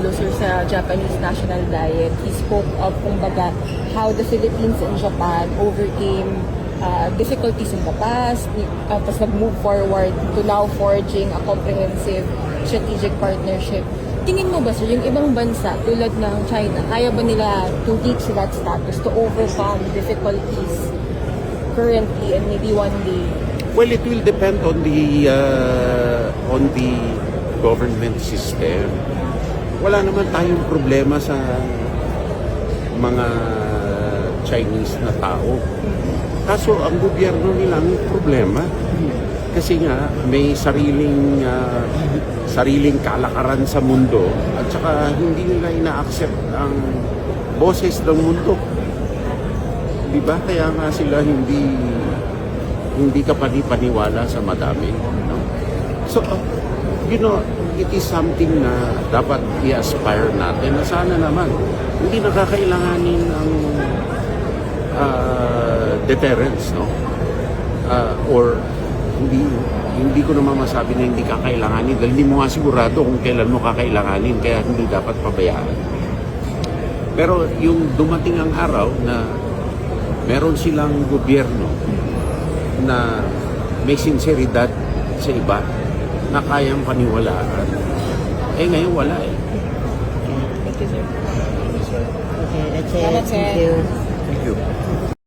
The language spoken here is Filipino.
Widodo, sir, sa Japanese National Diet, he spoke of, kumbaga, how the Philippines and Japan overcame difficulties in the past, tapos mag-move forward to now forging a comprehensive strategic partnership. Tingin mo ba, sir, yung ibang bansa tulad ng China, kaya ba nila to reach that status, to overcome difficulties currently and maybe one day? Well, it will depend on the government system. Wala naman tayong problema sa mga Chinese na tao. Kaso ang gobyerno nila ang problema. Kasi nga may sariling kalakaran sa mundo at saka hindi nila ina-accept ang boses ng mundo. Diba? Kaya nga sila hindi ka panipaniwala sa madami. No? So, it is something na dapat i-aspire natin na sana naman hindi nakakailanganin ang deterrence, no? Or hindi ko naman masabi na hindi kakailanganin dahil hindi mo nga sigurado kung kailan mo kakailanganin, kaya hindi dapat pabayaan. Pero yung dumating ang araw na meron silang gobyerno na may sinseridad sa iba na kayang paniwalaan, ngayon wala eh. Thank you, sir. Okay, that's it. Salamat, sir. Thank you. Thank you.